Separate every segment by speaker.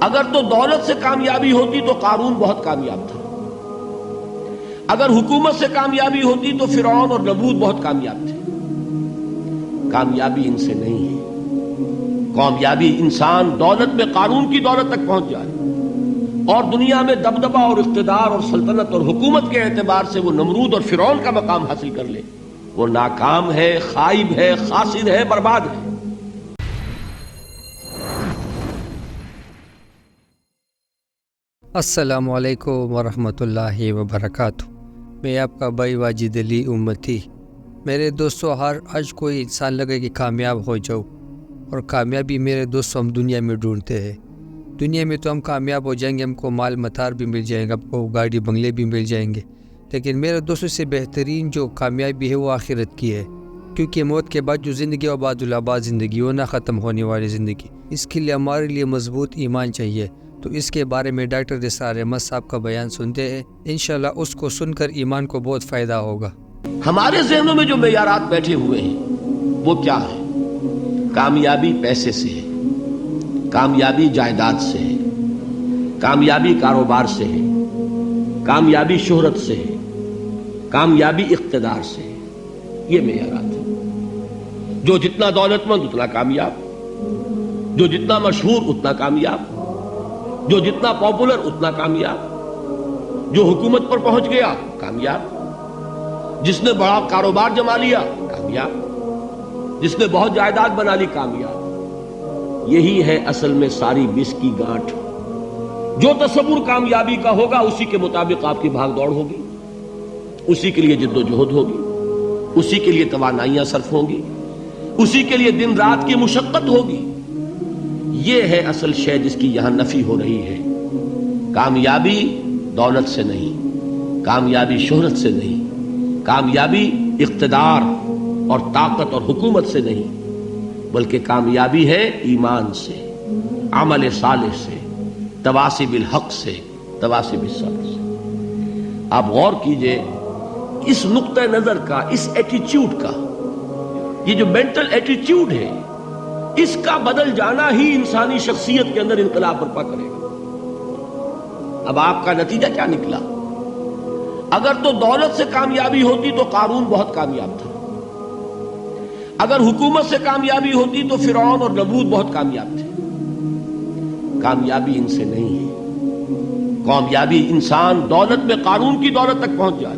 Speaker 1: اگر تو دولت سے کامیابی ہوتی تو قارون بہت کامیاب تھا، اگر حکومت سے کامیابی ہوتی تو فرعون اور نمرود بہت کامیاب تھے۔ کامیابی ان سے نہیں ہے، کامیابی انسان دولت میں قارون کی دولت تک پہنچ جائے اور دنیا میں دبدبہ اور اقتدار اور سلطنت اور حکومت کے اعتبار سے وہ نمرود اور فرعون کا مقام حاصل کر لے، وہ ناکام ہے، خائب ہے، خاسر ہے، برباد ہے۔
Speaker 2: السلام علیکم ورحمۃ اللہ وبرکاتہ۔ میں آپ کا بھائی واجد علی امتی۔ میرے دوستو، آج کوئی انسان لگے کہ کامیاب ہو جاؤ، اور کامیابی میرے دوستو ہم دنیا میں ڈھونڈتے ہیں۔ دنیا میں تو ہم کامیاب ہو جائیں گے، ہم کو مال متار بھی مل جائیں گے، ہم کو گاڑی بنگلے بھی مل جائیں گے، لیکن میرے دوستوں سے بہترین جو کامیابی ہے وہ آخرت کی ہے، کیونکہ موت کے بعد جو زندگی اور بعد الآباد زندگی، وہ نہ ختم ہونے والی زندگی، اس کے لیے ہمارے لیے مضبوط ایمان چاہیے۔ تو اس کے بارے میں ڈاکٹر اسرار احمد صاحب کا بیان سنتے ہیں، انشاءاللہ اس کو سن کر ایمان کو بہت فائدہ ہوگا۔
Speaker 1: ہمارے ذہنوں میں جو معیارات بیٹھے ہوئے ہیں وہ کیا ہے؟ کامیابی پیسے سے ہے، کامیابی جائیداد سے ہے، کامیابی کاروبار سے ہے، کامیابی شہرت سے ہے، کامیابی اقتدار سے ہے۔ یہ معیارات ہیں۔ جو جتنا دولت مند اتنا کامیاب، جو جتنا مشہور اتنا کامیاب، جو جتنا پاپولر اتنا کامیاب، جو حکومت پر پہنچ گیا کامیاب، جس نے بڑا کاروبار جما لیا کامیاب، جس نے بہت جائیداد بنا لی کامیاب۔ یہی ہے اصل میں ساری بس کی گانٹھ۔ جو تصور کامیابی کا ہوگا اسی کے مطابق آپ کی بھاگ دوڑ ہوگی، اسی کے لیے جد و جہد ہوگی، اسی کے لیے توانائیاں صرف ہوں گی، اسی کے لیے دن رات کی مشقت ہوگی۔ یہ ہے اصل شے جس کی یہاں نفی ہو رہی ہے۔ کامیابی دولت سے نہیں، کامیابی شہرت سے نہیں، کامیابی اقتدار اور طاقت اور حکومت سے نہیں، بلکہ کامیابی ہے ایمان سے، عمل صالح سے، تواصی بالحق سے، تواصی بالصبر سے۔ آپ غور کیجئے اس نقطہ نظر کا، اس ایٹیچیوڈ کا، یہ جو مینٹل ایٹیچیوڈ ہے، اس کا بدل جانا ہی انسانی شخصیت کے اندر انقلاب برپا کرے گا۔ اب آپ کا نتیجہ کیا نکلا؟ اگر تو دولت سے کامیابی ہوتی تو قارون بہت کامیاب تھا، اگر حکومت سے کامیابی ہوتی تو فرعون اور نمرود بہت کامیاب تھے۔ کامیابی ان سے نہیں ہے، کامیابی انسان دولت میں قارون کی دولت تک پہنچ جائے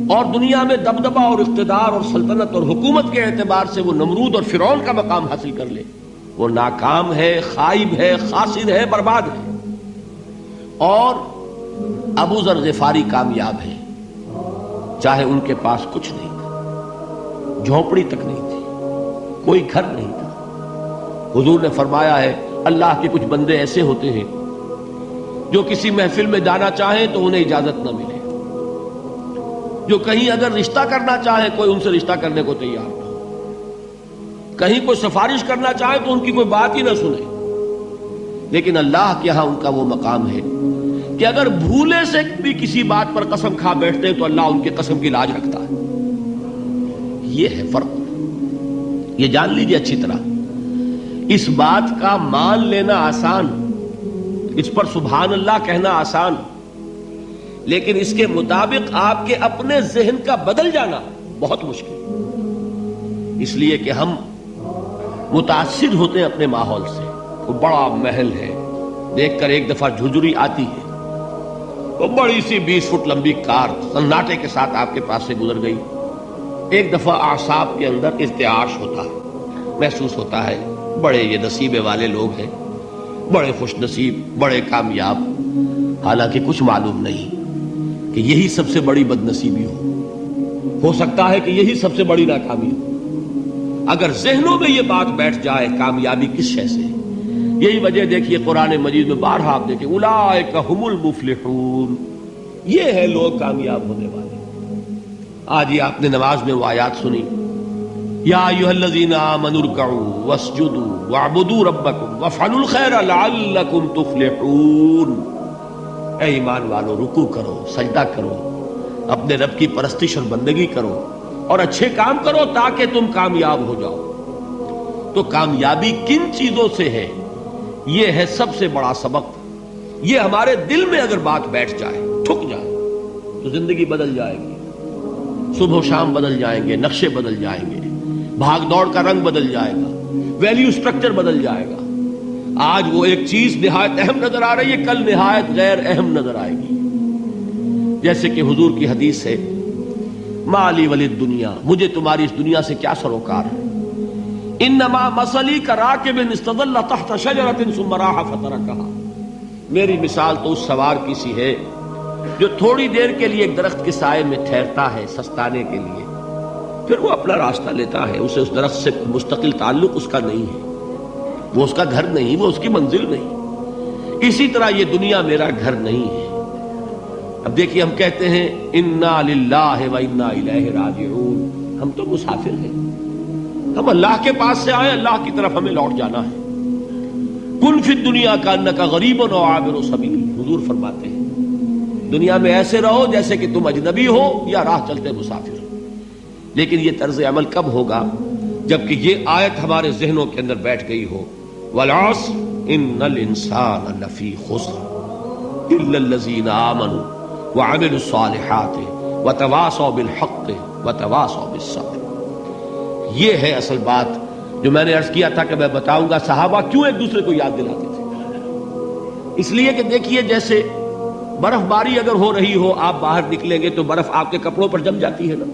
Speaker 1: اور دنیا میں دبدبہ اور اقتدار اور سلطنت اور حکومت کے اعتبار سے وہ نمرود اور فرعون کا مقام حاصل کر لے، وہ ناکام ہے، خائب ہے، خاسر ہے، برباد ہے۔ اور ابو ذر غفاری کامیاب ہے، چاہے ان کے پاس کچھ نہیں تھا، جھونپڑی تک نہیں تھی، کوئی گھر نہیں تھا۔ حضور نے فرمایا ہے اللہ کے کچھ بندے ایسے ہوتے ہیں جو کسی محفل میں جانا چاہیں تو انہیں اجازت نہ ملے، جو کہیں اگر رشتہ کرنا چاہے کوئی ان سے رشتہ کرنے کو تیار نہ ہو، کہیں کوئی سفارش کرنا چاہے تو ان کی کوئی بات ہی نہ سنے۔ لیکن اللہ کے ہاں ان کا وہ مقام ہے کہ اگر بھولے سے بھی کسی بات پر قسم کھا بیٹھتے ہیں تو اللہ ان کی قسم کی لاج رکھتا ہے۔ یہ ہے فرق، یہ جان لیجیے اچھی طرح۔ اس بات کا مان لینا آسان، اس پر سبحان اللہ کہنا آسان، لیکن اس کے مطابق آپ کے اپنے ذہن کا بدل جانا بہت مشکل، اس لیے کہ ہم متاثر ہوتے ہیں اپنے ماحول سے۔ وہ بڑا محل ہے، دیکھ کر ایک دفعہ جھجری آتی ہے، وہ بڑی سی 20 فٹ لمبی کار سناٹے کے ساتھ آپ کے پاس سے گزر گئی، ایک دفعہ اعصاب کے اندر ارتعاش ہوتا ہے، محسوس ہوتا ہے بڑے یہ نصیبے والے لوگ ہیں، بڑے خوش نصیب، بڑے کامیاب، حالانکہ کچھ معلوم نہیں کہ یہی سب سے بڑی بد نصیبی ہو سکتا ہے کہ یہی سب سے بڑی ناکامی ہو۔ اگر ذہنوں میں یہ بات بیٹھ جائے کامیابی کس شے سے، یہی وجہ دیکھیے قرآن مجید میں بارہا آپ دیکھیں اولئک هم المفلحون، یہ ہے لوگ کامیاب ہونے والے۔ آج یہ آپ نے نماز میں وہ آیات سنی، یا ایھا الذین آمنوا ارکعوا واسجدوا واعبدوا ربکم وافعلوا الخیر لعلکم تفلحون۔ اے ایمان والو، رکوع کرو، سجدہ کرو، اپنے رب کی پرستش اور بندگی کرو اور اچھے کام کرو تاکہ تم کامیاب ہو جاؤ۔ تو کامیابی کن چیزوں سے ہے؟ یہ ہے سب سے بڑا سبق. یہ ہمارے دل میں اگر بات بیٹھ جائے, ٹھک جائے, تو زندگی بدل جائے گی. صبح و شام بدل جائیں گے, نقشے بدل جائیں گے, بھاگ دوڑ کا رنگ بدل جائے گا, ویلیو سٹرکچر بدل جائے گا. آج وہ ایک چیز نہایت اہم نظر آ رہی ہے, کل نہایت غیر اہم نظر آئے گی. جیسے کہ حضور کی حدیث ہے, مالی ولی دنیا, مجھے تمہاری اس دنیا سے کیا سروکار ہے. انما مثلی کراکب استظل تحت شجرۃ ثم راح فترکھا. میری مثال تو اس سوار کی سی ہے جو تھوڑی دیر کے لیے ایک درخت کے سائے میں ٹھہرتا ہے سستانے کے لیے, پھر وہ اپنا راستہ لیتا ہے. اسے اس درخت سے مستقل تعلق اس کا نہیں ہے, وہ اس کا گھر نہیں, وہ اس کی منزل نہیں. اسی طرح یہ دنیا میرا گھر نہیں ہے. اب دیکھیے, ہم کہتے ہیں انا للہ و انا الیہ راجعون, ہم تو مسافر ہیں, ہم اللہ کے پاس سے آئے, اللہ کی طرف ہمیں لوٹ جانا ہے. کن فی الدنیا کانک غریب و عابر سبیل, حضور فرماتے ہیں دنیا میں ایسے رہو جیسے کہ تم اجنبی ہو یا راہ چلتے مسافر. لیکن یہ طرز عمل کب ہوگا؟ جبکہ یہ آیت ہمارے ذہنوں کے اندر بیٹھ گئی ہو. والعصر ان الانسان لفی خسر الا الذین آمنوا وعملوا الصالحات وتواصوا بالحق وتواصوا بالصبر. یہ ہے اصل بات جو میں نے عرض کیا تھا کہ میں بتاؤں گا صحابہ کیوں ایک دوسرے کو یاد دلاتے تھے. اس لیے کہ دیکھیے, جیسے برف باری اگر ہو رہی ہو, آپ باہر نکلیں گے تو برف آپ کے کپڑوں پر جم جاتی ہے نا,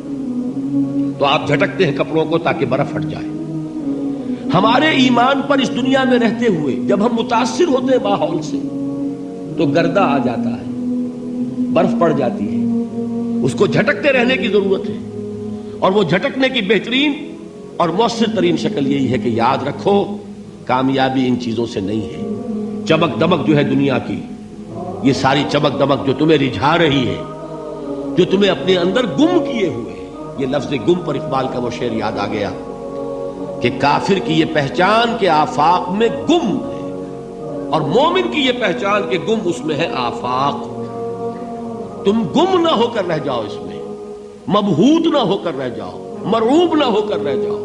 Speaker 1: تو آپ جھٹکتے ہیں کپڑوں کو تاکہ برف ہٹ جائے. ہمارے ایمان پر اس دنیا میں رہتے ہوئے جب ہم متاثر ہوتے ہیں ماحول سے تو گردہ آ جاتا ہے, برف پڑ جاتی ہے, اس کو جھٹکتے رہنے کی ضرورت ہے. اور وہ جھٹکنے کی بہترین اور مؤثر ترین شکل یہی ہے کہ یاد رکھو کامیابی ان چیزوں سے نہیں ہے. چمک دمک جو ہے دنیا کی, یہ ساری چمک دمک جو تمہیں رجھا رہی ہے, جو تمہیں اپنے اندر گم کیے ہوئے ہے. یہ لفظ گم پر اقبال کا وہ شعر یاد آ گیا کہ کافر کی یہ پہچان کے آفاق میں گم ہے, اور مومن کی یہ پہچان کے گم اس میں ہے آفاق. تم گم نہ ہو کر رہ جاؤ اس میں, مبہوت نہ ہو کر رہ جاؤ, مرعوب نہ ہو کر رہ جاؤ.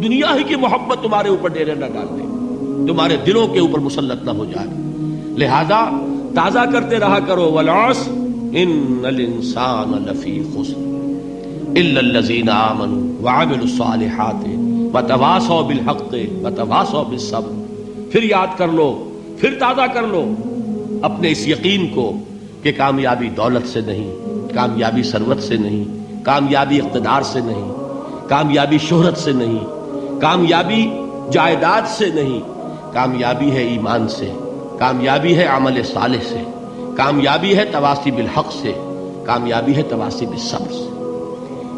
Speaker 1: دنیا ہی کی محبت تمہارے اوپر ڈیرے نہ ڈال دے, تمہارے دلوں کے اوپر مسلط نہ ہو جائے. لہذا تازہ کرتے رہا کرو, والعصر ان الانسان لفی خسر الا الذین آمنوا وعملوا الصالحات وتواصوا بالحق وتواصوا بالصبر. پھر یاد کر لو, پھر تازہ کر لو اپنے اس یقین کو کہ کامیابی دولت سے نہیں, کامیابی ثروت سے نہیں, کامیابی اقتدار سے نہیں, کامیابی شہرت سے نہیں, کامیابی جائیداد سے نہیں, کامیابی ہے ایمان سے, کامیابی ہے عمل صالح سے, کامیابی ہے تواصی بالحق سے, کامیابی ہے تواصی بالصبر سے.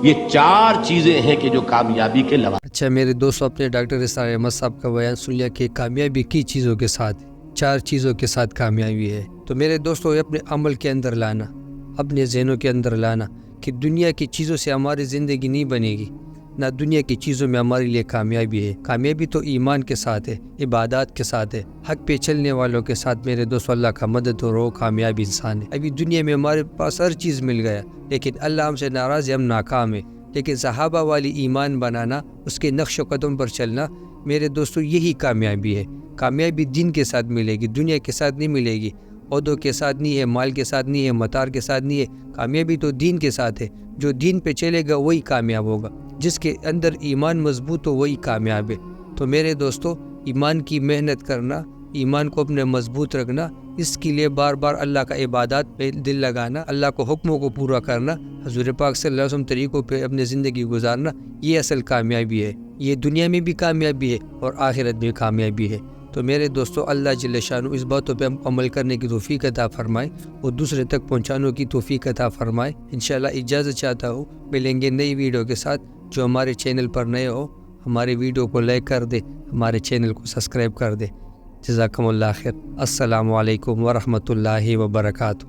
Speaker 1: یہ چار چیزیں ہیں کہ جو کامیابی کے لوازم.
Speaker 2: اچھا میرے دوستو, اپنے ڈاکٹر اسرار احمد صاحب کا بیان سن لیا کہ کامیابی کی چیزوں کے ساتھ, چار چیزوں کے ساتھ کامیابی ہے. تو میرے دوستو, اپنے عمل کے اندر لانا, اپنے ذہنوں کے اندر لانا کہ دنیا کی چیزوں سے ہماری زندگی نہیں بنے گی, نہ دنیا کی چیزوں میں ہمارے لیے کامیابی ہے. کامیابی تو ایمان کے ساتھ ہے, عبادات کے ساتھ ہے, حق پہ چلنے والوں کے ساتھ. میرے دوستو, اللہ کا مدد ہو رو کامیاب انسان ہے. ابھی دنیا میں ہمارے پاس ہر چیز مل گیا, لیکن اللہ ہم سے ناراض ہے, ہم ناکام ہیں. لیکن صحابہ والی ایمان بنانا, اس کے نقش و قدم پر چلنا, میرے دوستو یہی کامیابی ہے. کامیابی دین کے ساتھ ملے گی, دنیا کے ساتھ نہیں ملے گی, عہدوں کے ساتھ نہیں ہے, مال کے ساتھ نہیں ہے, مطار کے ساتھ نہیں ہے. کامیابی تو دین کے ساتھ ہے. جو دین پہ چلے گا وہی کامیاب ہوگا, جس کے اندر ایمان مضبوط ہو وہی کامیاب ہے. تو میرے دوستو, ایمان کی محنت کرنا, ایمان کو اپنے مضبوط رکھنا, اس کے لیے بار بار اللہ کا عبادات پہ دل لگانا, اللہ کو حکموں کو پورا کرنا, حضور پاک صلی اللہ علیہ وسلم طریقوں پہ اپنی زندگی گزارنا, یہ اصل کامیابی ہے. یہ دنیا میں بھی کامیابی ہے اور آخرت میں کامیابی ہے. تو میرے دوستو, اللہ جل شانہ اس باتوں پہ عمل کرنے کی توفیق عطا فرمائے اور دوسرے تک پہنچانے کی توفیق عطا فرمائے. انشاءاللہ اجازت چاہتا ہوں, ملیں گے نئی ویڈیو کے ساتھ. جو ہمارے چینل پر نئے ہو, ہمارے ویڈیو کو لائک کر دے, ہمارے چینل کو سبسکرائب کر دے. جزاکم اللہ خیر. السلام علیکم ورحمۃ اللہ وبرکاتہ.